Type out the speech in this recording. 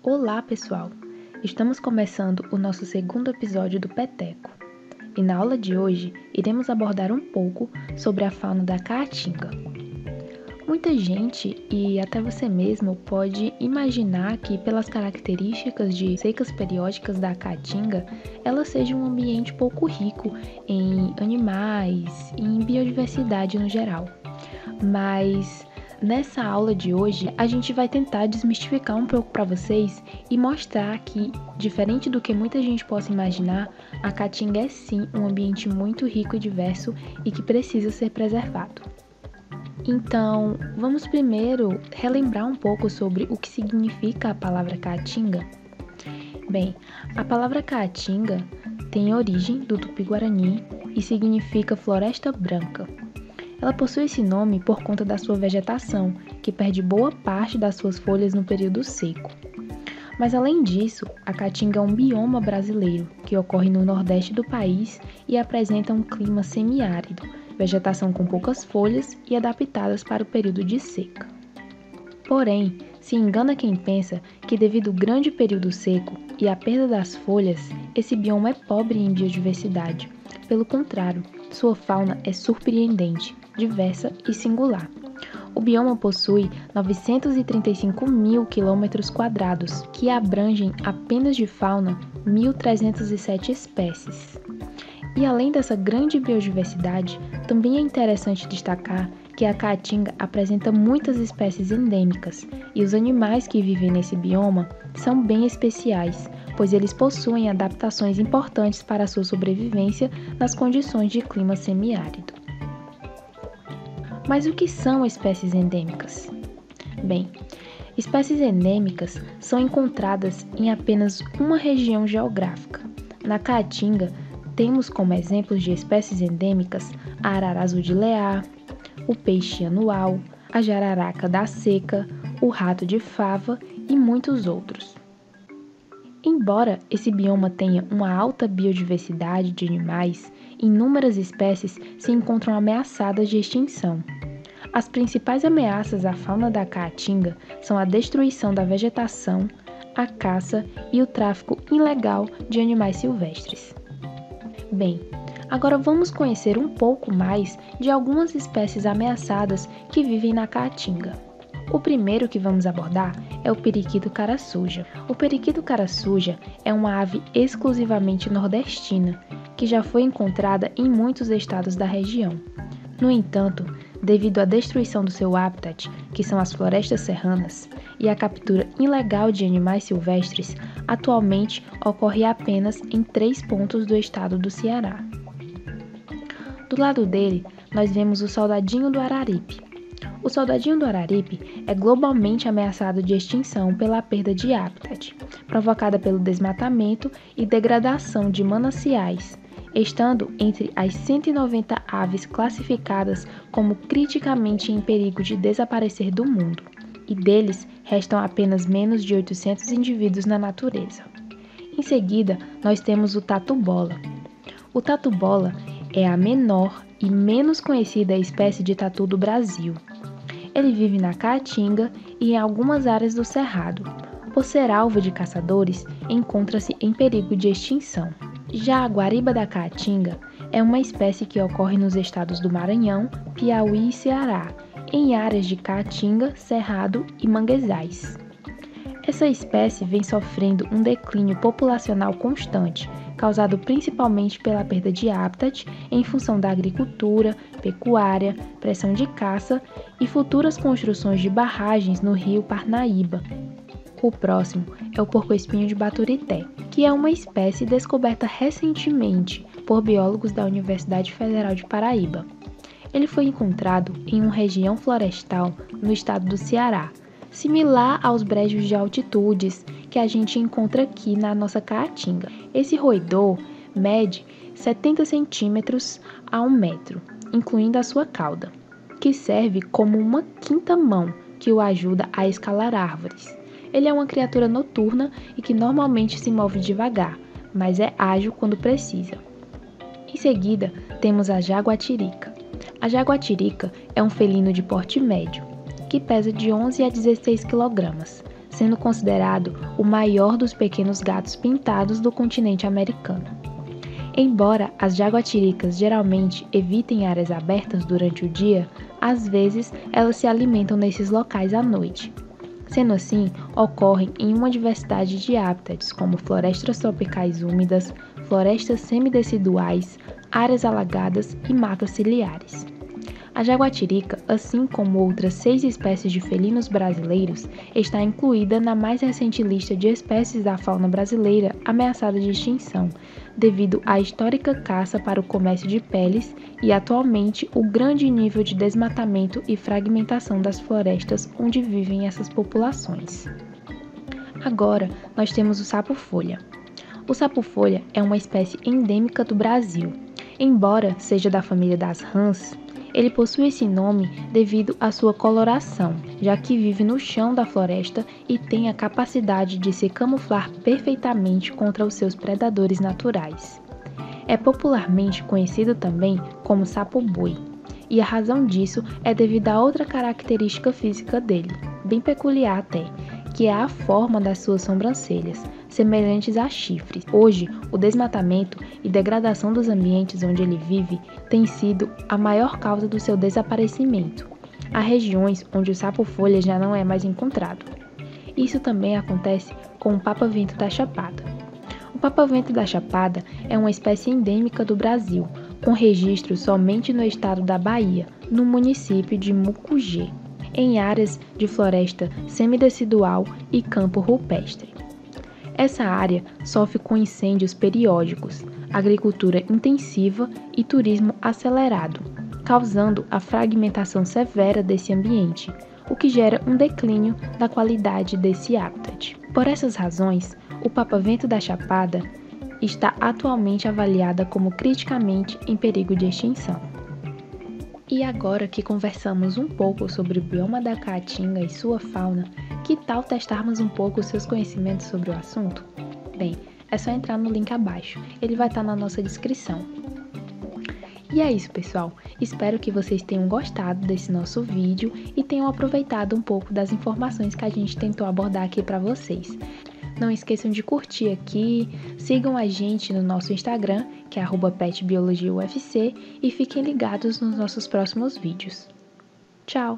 Olá, pessoal! Estamos começando o nosso segundo episódio do Peteco. E na aula de hoje, iremos abordar um pouco sobre a fauna da Caatinga. Muita gente, e até você mesmo, pode imaginar que pelas características de secas periódicas da Caatinga, ela seja um ambiente pouco rico em animais e em biodiversidade no geral. Mas nessa aula de hoje, a gente vai tentar desmistificar um pouco para vocês e mostrar que, diferente do que muita gente possa imaginar, a Caatinga é sim um ambiente muito rico e diverso e que precisa ser preservado. Então, vamos primeiro relembrar um pouco sobre o que significa a palavra Caatinga. Bem, a palavra Caatinga tem origem do Tupi-Guarani e significa floresta branca. Ela possui esse nome por conta da sua vegetação, que perde boa parte das suas folhas no período seco. Mas além disso, a Caatinga é um bioma brasileiro, que ocorre no nordeste do país e apresenta um clima semiárido, vegetação com poucas folhas e adaptadas para o período de seca. Porém, se engana quem pensa que devido ao grande período seco e à perda das folhas, esse bioma é pobre em biodiversidade. Pelo contrário, sua fauna é surpreendente, diversa e singular. O bioma possui 935 mil km², que abrangem apenas de fauna 1.307 espécies. E além dessa grande biodiversidade, também é interessante destacar que a Caatinga apresenta muitas espécies endêmicas, e os animais que vivem nesse bioma são bem especiais, pois eles possuem adaptações importantes para a sua sobrevivência nas condições de clima semiárido. Mas o que são espécies endêmicas? Bem, espécies endêmicas são encontradas em apenas uma região geográfica. Na Caatinga, temos como exemplos de espécies endêmicas a arara azul de Leá, o peixe anual, a jararaca da seca, o rato de fava e muitos outros. Embora esse bioma tenha uma alta biodiversidade de animais, inúmeras espécies se encontram ameaçadas de extinção. As principais ameaças à fauna da Caatinga são a destruição da vegetação, a caça e o tráfico ilegal de animais silvestres. Bem, agora vamos conhecer um pouco mais de algumas espécies ameaçadas que vivem na Caatinga. O primeiro que vamos abordar é o periquito cara-suja. O periquito cara-suja é uma ave exclusivamente nordestina, que já foi encontrada em muitos estados da região. No entanto, devido à destruição do seu habitat, que são as florestas serranas, e à captura ilegal de animais silvestres, atualmente ocorre apenas em 3 pontos do estado do Ceará. Do lado dele, nós vemos o soldadinho do Araripe. O soldadinho do Araripe é globalmente ameaçado de extinção pela perda de habitat, provocada pelo desmatamento e degradação de mananciais, estando entre as 190 aves classificadas como criticamente em perigo de desaparecer do mundo, e deles restam apenas menos de 800 indivíduos na natureza. Em seguida, nós temos o tatu-bola. O tatu-bola é a menor e menos conhecida espécie de tatu do Brasil. Ele vive na Caatinga e em algumas áreas do Cerrado. Por ser alvo de caçadores, encontra-se em perigo de extinção. Já a guariba da Caatinga é uma espécie que ocorre nos estados do Maranhão, Piauí e Ceará, em áreas de Caatinga, Cerrado e manguezais. Essa espécie vem sofrendo um declínio populacional constante, causado principalmente pela perda de habitat em função da agricultura, pecuária, pressão de caça e futuras construções de barragens no rio Parnaíba. O próximo é o porco-espinho de Baturité, que é uma espécie descoberta recentemente por biólogos da Universidade Federal de Paraíba. Ele foi encontrado em uma região florestal no estado do Ceará, similar aos brejos de altitudes que a gente encontra aqui na nossa Caatinga. Esse roedor mede 70 centímetros a 1 metro, incluindo a sua cauda, que serve como uma quinta mão que o ajuda a escalar árvores. Ele é uma criatura noturna e que normalmente se move devagar, mas é ágil quando precisa. Em seguida, temos a jaguatirica. A jaguatirica é um felino de porte médio, que pesa de 11 a 16 kg. sendo considerado o maior dos pequenos gatos pintados do continente americano. Embora as jaguatiricas geralmente evitem áreas abertas durante o dia, às vezes elas se alimentam nesses locais à noite. Sendo assim, ocorrem em uma diversidade de hábitats, como florestas tropicais úmidas, florestas semideciduais, áreas alagadas e matas ciliares. A jaguatirica, assim como outras 6 espécies de felinos brasileiros, está incluída na mais recente lista de espécies da fauna brasileira ameaçadas de extinção, devido à histórica caça para o comércio de peles e, atualmente, o grande nível de desmatamento e fragmentação das florestas onde vivem essas populações. Agora, nós temos o sapo-folha. O sapo-folha é uma espécie endêmica do Brasil. Embora seja da família das rãs, ele possui esse nome devido à sua coloração, já que vive no chão da floresta e tem a capacidade de se camuflar perfeitamente contra os seus predadores naturais. É popularmente conhecido também como sapo-boi, e a razão disso é devido a outra característica física dele, bem peculiar até, que é a forma das suas sobrancelhas, semelhantes a chifres. Hoje, o desmatamento e degradação dos ambientes onde ele vive tem sido a maior causa do seu desaparecimento. Há regiões onde o sapo-folha já não é mais encontrado. Isso também acontece com o papa-vento da Chapada. O papa-vento da Chapada é uma espécie endêmica do Brasil, com registro somente no estado da Bahia, no município de Mucugê, em áreas de floresta semidecidual e campo rupestre. Essa área sofre com incêndios periódicos, agricultura intensiva e turismo acelerado, causando a fragmentação severa desse ambiente, o que gera um declínio da qualidade desse habitat. Por essas razões, o papa-vento da Chapada está atualmente avaliada como criticamente em perigo de extinção. E agora que conversamos um pouco sobre o bioma da Caatinga e sua fauna, que tal testarmos um pouco os seus conhecimentos sobre o assunto? Bem, é só entrar no link abaixo, ele vai estar na nossa descrição. E é isso, pessoal. Espero que vocês tenham gostado desse nosso vídeo e tenham aproveitado um pouco das informações que a gente tentou abordar aqui para vocês. Não esqueçam de curtir aqui, sigam a gente no nosso Instagram, que é @petbiologiaufc, e fiquem ligados nos nossos próximos vídeos. Tchau!